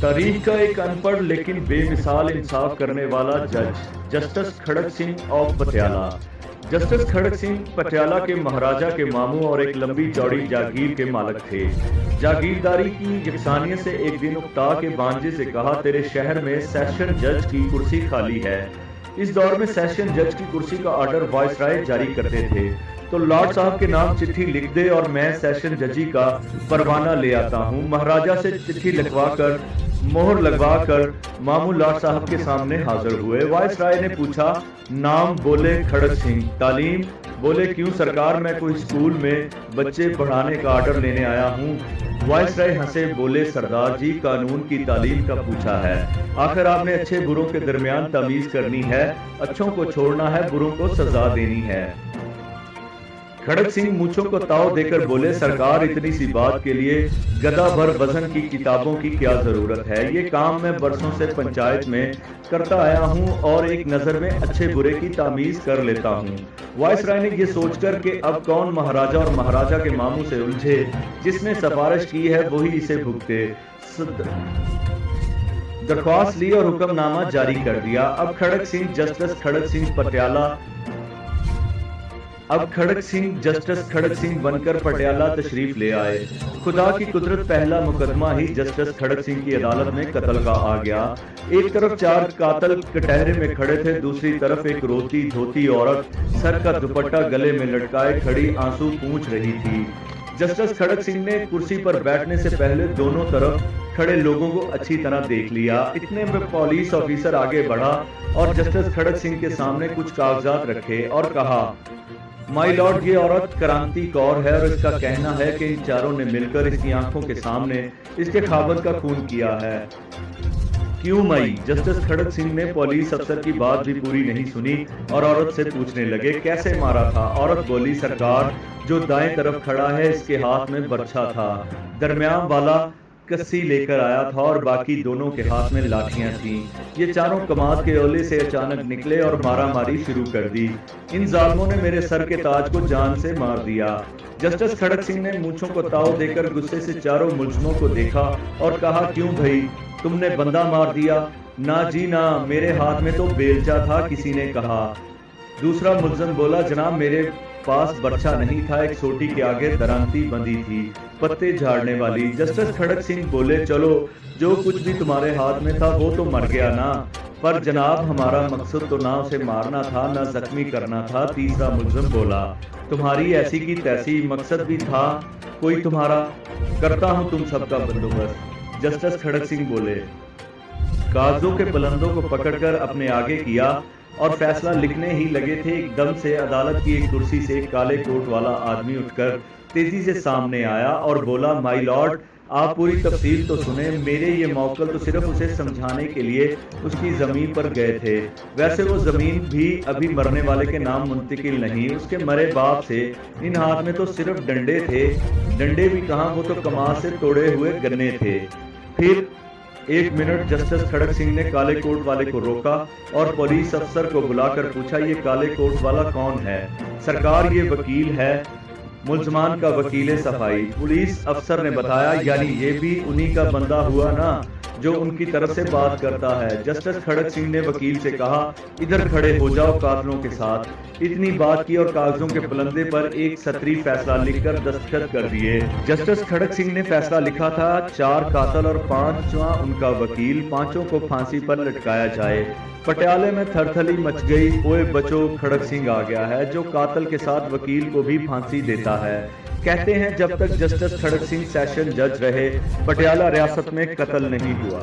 तारीख का एक अनपढ़ लेकिन बेमिसाल इंसाफ करने वाला जज justice Kharak Singh of Patiala. Justice Kharak Singh Patiala के महाराजा के मामू और एक लंबी चौड़ी जागीर के मालिक थे। जागीरदारी की यकसानियत से एक दिन उकता के भांजे से कहा, तेरे शहर में सेशन जज की कुर्सी खाली है। इस दौर में सेशन जज की कुर्सी का ऑर्डर वाइसराय जारी करते थे, तो लॉर्ड साहब के नाम चिट्ठी लिख दे और मैं सेशन जजी का परवाना ले आता हूँ। महाराजा से चिट्ठी लिखवाकर मोहर लगवाकर मामू लॉर्ड साहब के सामने हाजिर हुए। वाइसराय ने पूछा, नाम? बोले खड़क सिंह। तालीम? बोले क्यों सरकार, मैं कोई स्कूल में बच्चे पढ़ाने का ऑर्डर लेने आया हूँ। वाइसराय हंसे, बोले सरदार जी, कानून की तालीम का पूछा है। आखिर आपने अच्छे बुरों के दरमियान तमीज करनी है, अच्छों को छोड़ना है, बुरों को सजा देनी है। खड़क सिंह मूंछों को ताव देकर बोले, सरकार, इतनी सी बात के लिए गदा भर वजन की किताबों की क्या जरूरत है। ये काम मैं बरसों से पंचायत में करता आया हूँ और एक नजर में अच्छे बुरे की तामीज कर लेता हूँ। वाइसराय ने ये सोचकर कि अब कौन महाराजा और महाराजा के मामू से उलझे, जिसने सिफारिश की है वही इसे भुगते, दरख्वास्त ली और हुक्मनामा जारी कर दिया। अब खड़क सिंह जस्टिस खड़क सिंह बनकर पटियाला तशरीफ ले आए। खुदा की कुदरत, पहला मुकदमा ही जस्टिस खड़क सिंह की अदालत में कत्ल का आ गया। एक तरफ 4 कातल कटहरे में खड़े थे, दूसरी तरफ एक रोती धोती औरत सर का दुपट्टा गले में लटकाए खड़ी आंसू पूंछ रही थी। जस्टिस खड़क सिंह ने कुर्सी पर बैठने से पहले दोनों तरफ खड़े लोगों को अच्छी तरह देख लिया। इतने में पुलिस ऑफिसर आगे बढ़ा और जस्टिस खड़क सिंह के सामने कुछ कागजात रखे और कहा, माई लॉर्ड, ये औरत क्रांति कौर है और इसका कहना है कि इन चारों ने मिलकर इसकी आंखों के सामने इसके खाबंद का खून किया है। क्यों माई? जस्टिस खड़क सिंह ने पुलिस अफसर की बात भी पूरी नहीं सुनी और औरत से पूछने लगे, कैसे मारा था? औरत बोली, सरकार, जो दाएं तरफ खड़ा है इसके हाथ में बर्छा था, दरमियान वाला कस्सी लेकर आया था और बाकी दोनों के हाथ में लाठियां थीं। ये चारों कमाद के ओले से अचानक निकले और मारामारी शुरू कर दी। इन जालिमों ने मेरे सर के ताज को जान से मार दिया। जस्टिस खड़क सिंह ने मूंछों को ताव देकर गुस्से से चारों मुलजमों को देखा और कहा, क्यों भाई, तुमने बंदा मार दिया? ना जी ना, मेरे हाथ में तो बेलचा था, किसी ने कहा। दूसरा मुलजम बोला, जनाब, मेरे पास बर्छा नहीं था, एक सोटी के आगे दरांती बंधी थी, पत्ते झाड़ने वाली। जस्टिस खड़क सिंह बोले, चलो, जो कुछ भी तुम्हारे हाथ में था वो तो मर गया ना, पर जनाब हमारा मकसद तो ना उसे मारना था ना जख्मी करना था। तीसरा मुलजम बोला, तुम्हारी ऐसी की तैसी, मकसद भी था कोई तुम्हारा, करता हूँ तुम सबका बंदोबस्त। जस्टिस खड़क सिंह बोले, कागजों के बुलंदों को पकड़कर अपने आगे किया और फैसला लिखने ही लगे थे, एकदम से अदालत की एक कुर्सी से एक काले कोट वाला आदमी उठकर तेजी से सामने आया और बोला, माय लॉर्ड, आप पूरी तफसील तो सुने। मेरे ये मौकल तो सिर्फ उसे समझाने के लिए उसकी जमीन पर गए थे। वैसे वो जमीन भी अभी मरने वाले के नाम मुंतकिल नहीं, उसके मरे बाप से इन हाथ में तो सिर्फ डंडे थे। डंडे भी कहाँ, वो तो कमाल से तोड़े हुए गन्ने थे। फिर 1 मिनट जस्टिस खड़क सिंह ने काले कोट वाले को रोका और पुलिस अफसर को बुलाकर पूछा, ये काले कोट वाला कौन है? सरकार, ये वकील है, मुलजमान का वकील सफाई। पुलिस अफसर ने बताया, यानी ये भी उन्हीं का बंदा हुआ ना जो उनकी तरफ से बात करता है। जस्टिस खड़क सिंह ने वकील से कहा, इधर खड़े हो जाओ कातलों के साथ। इतनी बात की और कागजों के पलंदे पर एक सतरी फैसला लिखकर दस्तखत कर दिए। जस्टिस खड़क सिंह ने फैसला लिखा था, 4 कातल और 5वां उनका वकील, 5 को फांसी पर लटकाया जाए। पटियाले में थरथली मच गई। ओए बचो, खड़क सिंह आ गया है जो कातल के साथ वकील को भी फांसी देता है। कहते हैं जब तक जस्टिस खड़क सिंह सेशन जज रहे, पटियाला रियासत में कत्ल नहीं हुआ।